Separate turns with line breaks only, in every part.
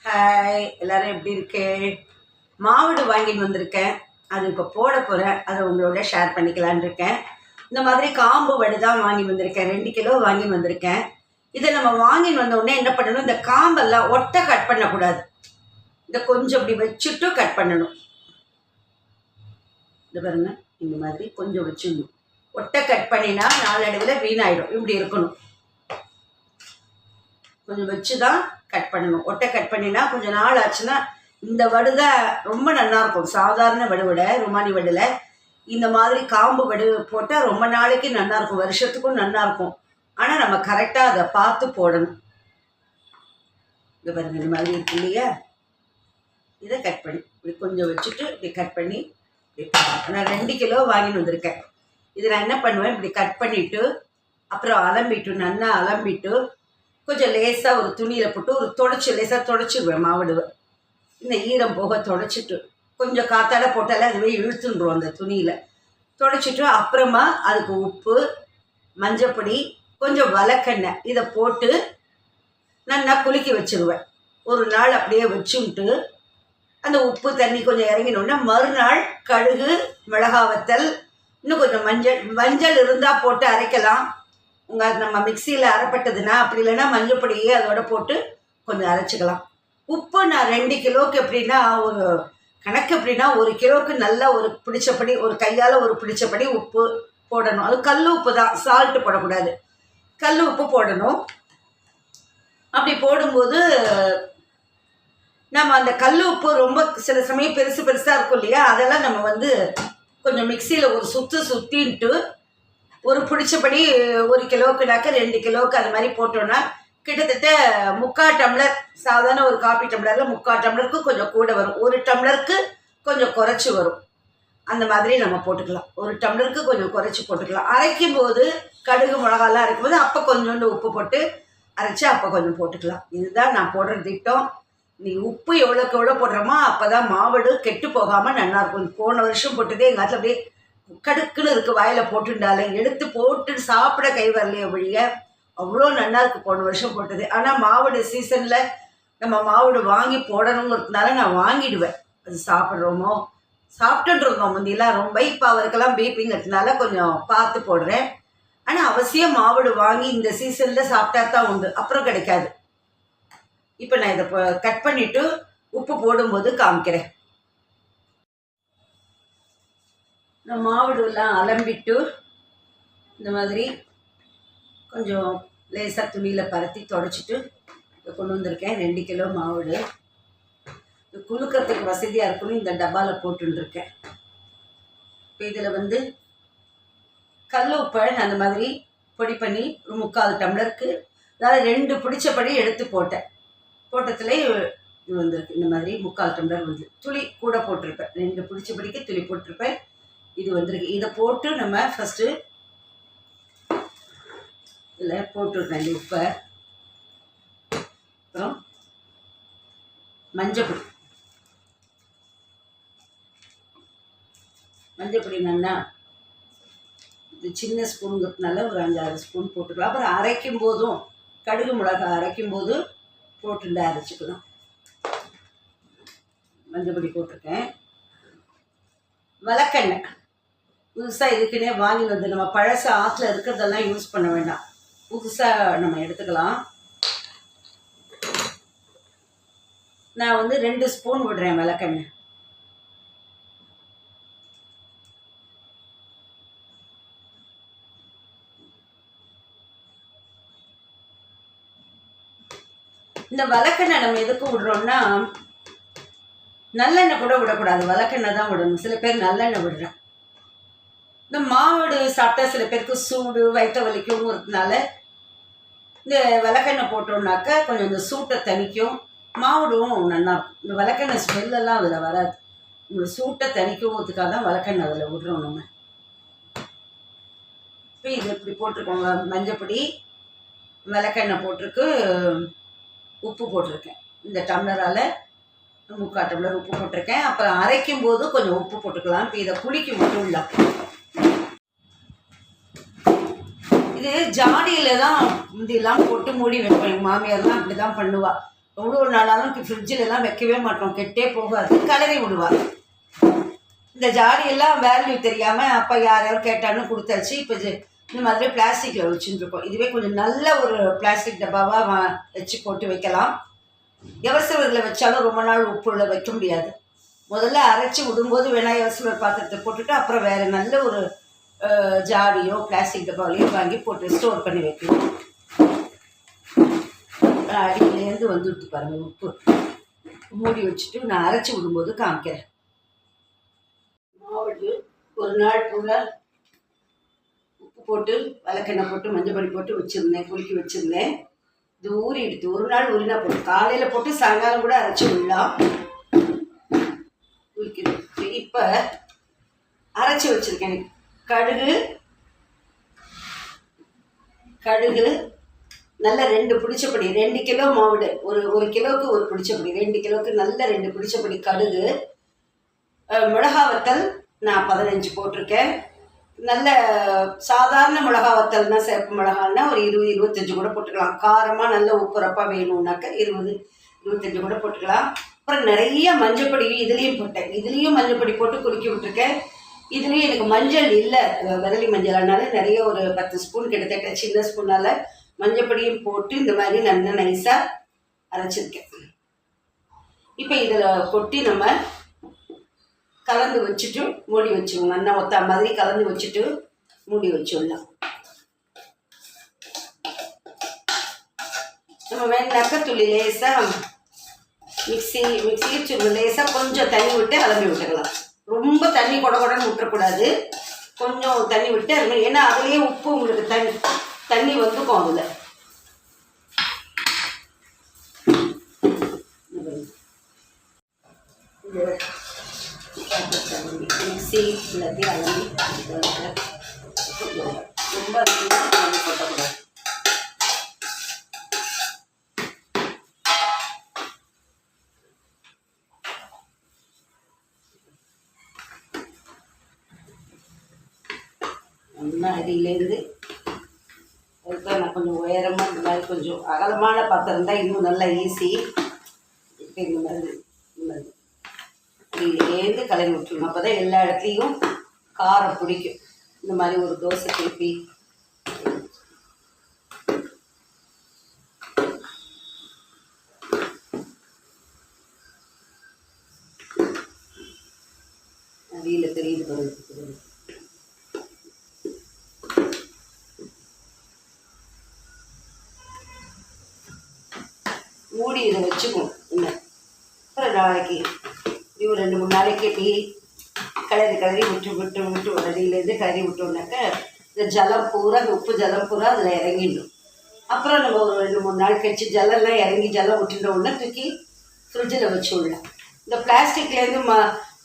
Hi, எல்லாரும் எப்படி இருக்கு? மாவடு வாங்கிட்டு வந்திருக்கேன். அது இப்போ போட போகிறேன். அதை உங்களோட ஷேர் பண்ணிக்கலான் இருக்கேன். இந்த மாதிரி காம்பு வடு தான் வாங்கி வந்திருக்கேன். 2 கிலோ வாங்கி வந்திருக்கேன். இதை நம்ம வாங்கிட்டு வந்த உடனே என்ன பண்ணணும், இந்த காம்பெல்லாம் ஒட்டை கட் பண்ணக்கூடாது. இதை கொஞ்சம் இப்படி வச்சுட்டு கட் பண்ணணும். இது பாருங்க, இந்த மாதிரி கொஞ்சம் வச்சிடணும். ஒட்டை கட் பண்ணினா நாளடைவில் வீணாயிடும். இப்படி இருக்கணும். கொஞ்சம் வச்சு தான் கட் பண்ணணும். ஒட்டை கட் பண்ணினா கொஞ்சம் நாள் ஆச்சுன்னா இந்த வடு தான் ரொம்ப நல்லா இருக்கும். சாதாரண வடு விட ருமானி வடுல இந்த மாதிரி காம்பு வடு போட்டால் ரொம்ப நாளைக்கு நல்லா இருக்கும், வருஷத்துக்கும் நல்லா இருக்கும். ஆனால் நம்ம கரெக்டாக அதை பார்த்து போடணும். இது பாருங்க, இந்த மாதிரி இருக்கு இல்லையா? இதை கட் பண்ணி இப்படி கொஞ்சம் வச்சுட்டு இப்படி கட் பண்ணி நான் 2 கிலோ வாங்கிட்டு வந்திருக்கேன். இதை நான் என்ன பண்ணுவேன், இப்படி கட் பண்ணிவிட்டு அப்புறம் அலம்பிட்டு நல்லா அலம்பிட்டு கொஞ்சம் லேசாக ஒரு துணியில் போட்டு ஒரு லேசாக தொடச்சிடுவேன். மாவடுவை இந்த ஈரம் போக தொடச்சிட்டு கொஞ்சம் காத்தால போட்டாலே அதுவே இழுத்துன்றோம் அந்த துணியில். தொடச்சிட்டு அப்புறமா அதுக்கு உப்பு, மஞ்சப்பொடி, கொஞ்சம் வலக்கெண்ணெய் இதை போட்டு நல்லா குலுக்கி வச்சுருவேன். ஒரு நாள் அப்படியே வச்சுட்டு அந்த உப்பு தண்ணி கொஞ்சம் இறங்கினோடனே மறுநாள் கடுகு, மிளகா வத்தல், இன்னும் கொஞ்சம் மஞ்சள் இருந்தால் போட்டு அரைக்கலாம். நம்ம மிக்சியில் அரைப்பட்டதுன்னா, அப்படி இல்லைன்னா மஞ்சள் பொடியே அதோட போட்டு கொஞ்சம் அரைச்சிக்கலாம். உப்பு நான் 2 கிலோவுக்கு எப்படின்னா ஒரு கணக்கு எப்படின்னா 1 கிலோவுக்கு நல்லா ஒரு பிடிச்சபடி, ஒரு கையால் ஒரு பிடிச்சபடி உப்பு போடணும். அது கல் உப்பு தான், சால்ட்டு போடக்கூடாது. கல் உப்பு போடணும். அப்படி போடும்போது நம்ம அந்த கல் உப்பு ரொம்ப சில சமயம் பெருசாக இருக்கும் இல்லையா, அதெல்லாம் நம்ம கொஞ்சம் மிக்சியில் ஒரு சுற்றின்ட்டு ஒரு பிடிச்சபடி 1 கிலோவுக்குனாக்க 2 கிலோவுக்கு அது மாதிரி போட்டோன்னா கிட்டத்தட்ட 3/4 டம்ளர், சாதாரண ஒரு காப்பி டம்ளரில் 3/4 டம்ளருக்கு கொஞ்சம் கூட வரும். 1 டம்ளருக்கு கொஞ்சம் குறைச்சி வரும். அந்த மாதிரி நம்ம போட்டுக்கலாம். 1 டம்ளருக்கு கொஞ்சம் குறைச்சி போட்டுக்கலாம். அரைக்கும் போது கடுகு மிளகாலாம் அரைக்கும் போது அப்போ கொஞ்சோண்டு உப்பு போட்டு அரைச்சி அப்போ கொஞ்சம் போட்டுக்கலாம். இதுதான் நான் போடுற திட்டம். நீ உப்பு எவ்வளோக்கு எவ்வளோ போடுறோமோ அப்போ தான் மாவடு கெட்டு போகாமல் நல்லாயிருக்கும். போன வருஷம் போட்டதே எங்கள் காலத்தில் அப்படியே கடுக்குன்னு இருக்குது. வாயில் போட்டுண்டாலே எடுத்து போட்டு சாப்பிட கை வரலையே ஒழிய அவ்வளோ நல்லா இருக்குது போன வருஷம் போட்டது. ஆனால் மாவடு சீசனில் நம்ம மாவடு வாங்கி போடணுங்கிறதுனால நான் வாங்கிடுவேன். அது சாப்பிட்றோமோ சாப்பிட்டுருந்தோம் முந்தியெல்லாம் ரொம்ப. இப்போ அவருக்கெல்லாம் பிபிங்கிறதுனால கொஞ்சம் பார்த்து போடுறேன். ஆனால் அவசியம் மாவடு வாங்கி இந்த சீசனில் சாப்பிட்டா தான் உண்டு, அப்புறம் கிடைக்காது. இப்போ நான் இதை கட் பண்ணிவிட்டு உப்பு போடும்போது காமிக்கிறேன். நான் மாவடுலாம் அலம்பிட்டு இந்த மாதிரி கொஞ்சம் லேசாக துணியில் பரத்தி தொடச்சிட்டு கொண்டு வந்திருக்கேன். 2 கிலோ மாவடு. இது குலுக்கிறதுக்கு வசதியாக இருக்குன்னு இந்த டப்பாவில் போட்டுருக்கேன். இப்போ இதில் கல் உப்பை அந்த மாதிரி பொடி பண்ணி ஒரு 3/4 டம்ளருக்கு, அதாவது 2 பிடிச்சபடி எடுத்து போட்டேன். போட்டதுலேயே இது வந்திருக்கு. இந்த மாதிரி 3/4 டம்ளர் துளி கூட போட்டிருப்பேன். 2 பிடிச்சபடிக்கு துளி போட்டிருப்பேன். இது வந்திருக்கு. இதை போட்டு நம்ம ஃபஸ்ட்டு இதில் போட்டுடுறேன் இந்த உப்பை. அப்புறம் மஞ்சப்பொடி நல்லா இது சின்ன ஸ்பூனுங்கிறதுனால ஒரு 5-6 ஸ்பூன் போட்டுக்கலாம். அப்புறம் அரைக்கும் போதும் கடுகு மிளகாய் அரைக்கும் போது போட்டுட்டு அரைச்சிக்கலாம். மஞ்சப்பொடி போட்டிருக்கேன். வலக்கெண்ணெய் புதுசாக இதுக்குன்னே வாங்கி நம்ம பழச ஆற்றுல இருக்கிறதெல்லாம் யூஸ் பண்ண வேண்டாம், புதுசாக நம்ம எடுத்துக்கலாம். நான் 2 ஸ்பூன் விடுறேன் வலக்கெண்ணெய். இந்த வலக்கெண்ணெய் நம்ம எதுக்கு விடுறோம்னா, நல்லெண்ணெய் கூட விடக்கூடாது, வலக்கெண்ணெய் தான் விடணும். சில பேர் நல்லெண்ணெய் விடுறேன். இந்த மாவடு சாப்பிட்டா சில பேருக்கு சூடு வயிற்ற வலிக்குங்கிறதுனால இந்த வலக்கெண்ணெய் போட்டோம்னாக்கா கொஞ்சம் இந்த சூட்டை தணிக்கும். மாவடும் நல்லாயிருக்கும். இந்த வலக்கெண்ணெய் ஸ்மெல்லெல்லாம் அதில் வராது. உங்களுக்கு சூட்டை தணிக்குங்கிறதுக்காக தான் வலக்கெண்ணெய் அதில் விடுறோம் நம்ம. இப்போ இது இப்படி போட்டிருக்கோங்க. மஞ்சப்பொடி, வலக்கெண்ணெய் போட்டிருக்கு, உப்பு போட்டிருக்கேன். இந்த டம்ளரால் 3/4 டம்ளர் உப்பு போட்டிருக்கேன். அப்புறம் அரைக்கும் போது கொஞ்சம் உப்பு போட்டுக்கலாம். இப்போ இதை புளிக்கு மட்டும் இல்லை. இது ஜாடியில் தான் முந்தியெல்லாம் போட்டு மூடி வைப்பேன். எங்கள் மாமியார்லாம் அப்படி தான் பண்ணுவாள். எவ்வளோ நாளாலும் ஃப்ரிட்ஜிலலாம் வைக்கவே மாட்டோம், கெட்டே போகாது, கலரி விடுவாள். இந்த ஜாடியெல்லாம் வேல்யூ தெரியாமல் அப்போ யாராவது கேட்டாலும் கொடுத்தாச்சு. இப்போ இந்த மாதிரி பிளாஸ்டிக்கில் வச்சுருக்கோம். இதுவே கொஞ்சம் நல்ல ஒரு பிளாஸ்டிக் டப்பாவாக வச்சு போட்டு வைக்கலாம். எவசவரில் வச்சாலும் ரொம்ப நாள் உப்புல வைக்க முடியாது. முதல்ல அரைச்சி விடும்போது வேணால் எவசவர் பாத்திரத்தை போட்டுட்டு அப்புறம் வேறு நல்ல ஒரு ஜாடியோ பிளாஸ்டிக் டப்பாவிலையோ வாங்கி போட்டு ஸ்டோர் பண்ணி வைக்கணும். அடியிலேருந்து வந்துட்டு பாருங்கள் உப்பு. மூடி வச்சுட்டு நான் அரைச்சி விடும்போது காமிக்கிறேன். மாவு ஒரு நாள் ஃபுல்லாக உப்பு போட்டு விளக்கெண்ணெய் போட்டு மஞ்சள் பொடி போட்டு வச்சுருந்தேன், குலுக்கி வச்சுருந்தேன். இது ஊறிடுது. ஒரு நாள் ஊறினா போட்டு காலையில் போட்டு சாயங்காலம் கூட அரைச்சி விடலாம். குளிக்கணும். இப்போ அரைச்சி வச்சுருக்கேன். கடுகு நல்ல 2 பிடிச்சப்படி, 2 கிலோ மாவுடு, ஒரு கிலோவுக்கு ஒரு பிடிச்சப்படி, 2 கிலோவுக்கு நல்ல 2 பிடிச்சப்படி கடுகு. மிளகா வத்தல் நான் 15 போட்டிருக்கேன். நல்ல சாதாரண மிளகா வத்தல்னா சிவப்பு மிளகான்னா ஒரு 20-25 கூட போட்டுக்கலாம். காரமாக நல்ல உப்புரப்பாக வேணும்னாக்க 20-25 கூட போட்டுக்கலாம். அப்புறம் நிறைய மஞ்சப்பொடி இதுலேயும் போட்டேன். இதுலேயும் மஞ்சப்பொடி போட்டு குலுக்கி விட்டுருக்கேன். இதுலேயும் எனக்கு மஞ்சள் இல்லை, விரலி மஞ்சள், அதனால நிறைய ஒரு 10 ஸ்பூன் கிட்டத்தட்ட சின்ன ஸ்பூனால் மஞ்சப்பொடியும் போட்டு இந்த மாதிரி நல்லா நைஸாக அரைச்சிருக்கேன். இப்போ இதில் கொட்டி நம்ம கலந்து வச்சுட்டு மூடி வச்சுக்கோங்க. நல்லா ஒத்தா மாதிரி கலந்து வச்சுட்டு மூடி வச்சுடலாம். நம்ம வேணாக்க துளி லேசாக மிக்சியில் லேசாக கொஞ்சம் தண்ணி விட்டு அலம்பி விட்டுக்கலாம். ரொம்ப தண்ணி கொடன்னு விட்டுறக்கூடாது, கொஞ்சம் தண்ணி விட்டு அது, ஏன்னா அதுலேயே உப்பு உங்களுக்கு தண்ணி வந்துக்கும். அதில் மிக்சி எல்லாத்தையும் அலம்பி ரொம்ப போட்டக்கூடாது. நல்லா அடியிலேருந்து அதுக்காக நான் கொஞ்சம் உயரமாக இந்த மாதிரி கொஞ்சம் அகலமான பாத்திரம் தான் இன்னும் நல்லா ஈஸி. இப்போ இந்த மாதிரி அடியிலேருந்து கலந்து விட்டுருங்க. அப்போ தான் எல்லா இடத்துலையும் காரம் பிடிக்கும். இந்த மாதிரி ஒரு தோசை திருப்பி அடியில் தெரியுது பாருங்க. மூடி இதை வச்சுக்கணும். என்ன அப்புறம் நாளைக்கு ஒரு 2-3 நாளைக்கு இப்படி கிளறி விட்டு உடனேலேருந்து கிளறி விட்டோம்னாக்க இந்த ஜலம் பூரா, அந்த உப்பு ஜலம் பூரா அதில் இறங்கிடும். அப்புறம் நம்ம ஒரு 2-3 நாள் கழிச்சு ஜலம்லாம் இறங்கி ஜலம் விட்டுட்டோம்னா தூக்கி ஃப்ரிட்ஜில் வச்சு விடலாம். இந்த பிளாஸ்டிக்லேருந்து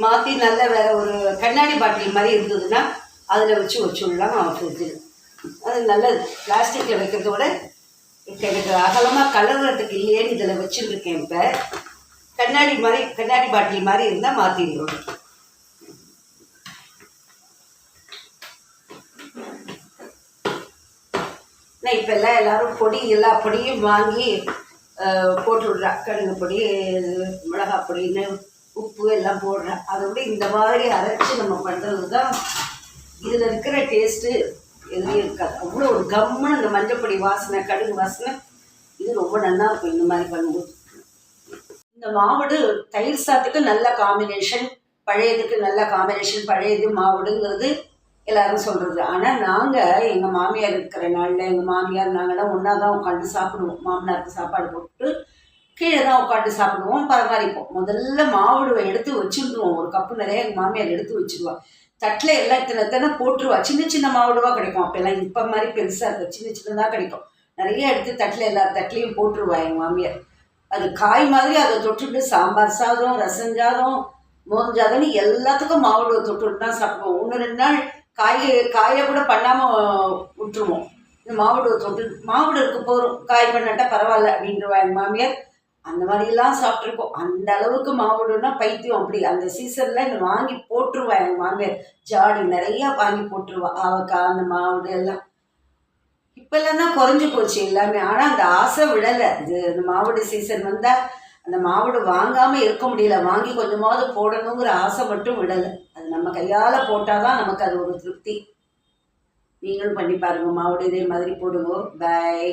மாற்றி நல்ல வேறு ஒரு கண்ணாடி பாட்டில் மாதிரி இருந்ததுன்னா அதில் வச்சு விடலாம் ஃப்ரிட்ஜில். அது நல்லது. பிளாஸ்டிக்கில் வைக்கிறத விட இப்போ எனக்கு அகலமாக கலர்றதுக்கு இல்லையேன்னு இதில் வச்சுருக்கேன். இப்போ கண்ணாடி பாட்டில் மாதிரி இருந்தால் மாற்றிடுவோம். நான் இப்போ எல்லோரும் எல்லா பொடியும் வாங்கி போட்டு விட்றா. கடுகு பொடி, மிளகாய் பொடின்னு உப்பு எல்லாம் போடுறேன். அதை விட இந்த மாதிரி அரைச்சி நம்ம பண்ணுறது தான் இதில் இருக்கிற டேஸ்ட்டு எதுலேயும் இருக்காது. அவ்வளோ ஒரு கம்முன்னு அந்த மஞ்சப்பொடி வாசனை, கடுகு வாசனை, இது ரொம்ப நல்லா இருக்கும் இந்த மாதிரி பண்ணும்போது. இந்த மாவடு தயிர் சாத்துக்கு நல்ல காம்பினேஷன், பழையதுக்கு நல்ல காம்பினேஷன். பழையது மாவடுங்கிறது எல்லாரும் சொல்கிறது. ஆனால் நாங்கள் எங்கள் மாமியார் இருக்கிற நாளில் எங்கள் மாமியார் நாங்கள்லாம் ஒன்றா தான் உட்காந்து சாப்பிடுவோம். மாமனாருக்கு சாப்பாடு போட்டு கீழே தான் உட்காந்து சாப்பிடுவோம், பரமாரிப்போம். முதல்ல மாவுடுவை எடுத்து வச்சுருந்துருவோம். ஒரு கப்பு நிறைய எங்கள் மாமியார் எடுத்து வச்சுருவாள். தட்டில் எல்லாம் இத்தனை போட்டுருவா. சின்ன மாவுடுவாக கிடைக்கும். அப்போல்லாம் இப்போ மாதிரி பெருசாக இருக்கும், சின்னதாக கிடைக்கும். நிறைய எடுத்து தட்டில் எல்லா தட்டிலையும் போட்டுருவா எங்கள் மாமியார். அது காய் மாதிரி அதை தொட்டுட்டு சாம்பார் சாதம், ரசம் சாதம், மோர் சாதம்னு எல்லாத்துக்கும் மாவுடுவை தொட்டுட்டு தான் சாப்பிடுவோம். 1-2 நாள் காயை கூட பண்ணாமல் விட்டுருவோம். இந்த மாவுடுவை தொட்டு மாவுடு இருக்க போகிறோம், காய் பண்ணாட்டா பரவாயில்ல அப்படின்றவா எங்கள் மாமியார். அந்த மாதிரிலாம் சாப்பிட்ருக்கோம். அந்த அளவுக்கு மாவுடுன்னா பைத்தியம். அப்படி அந்த சீசனில் இந்த வாங்கி போட்டுருவா எங்கள் மாமியார். ஜாடி நிறையா வாங்கி போட்டுருவா. ஆவக்காய், அந்த மாவுடு எல்லாம். இப்போல்லாம் தான் குறைஞ்சி போச்சு எல்லாமே. ஆனால் அந்த ஆசை விடலை. இது இந்த மாவடு சீசன் வந்தால் அந்த மாவடு வாங்காமல் இருக்க முடியல. வாங்கி கொஞ்சமாவது போடணுங்கிற ஆசை மட்டும் விடலை. அது நம்ம கையால் போட்டால் தான் நமக்கு அது ஒரு திருப்தி. நீங்களும் பண்ணி பாருங்கள். மாவடு இதே மாதிரி போடுவோம். பாய்.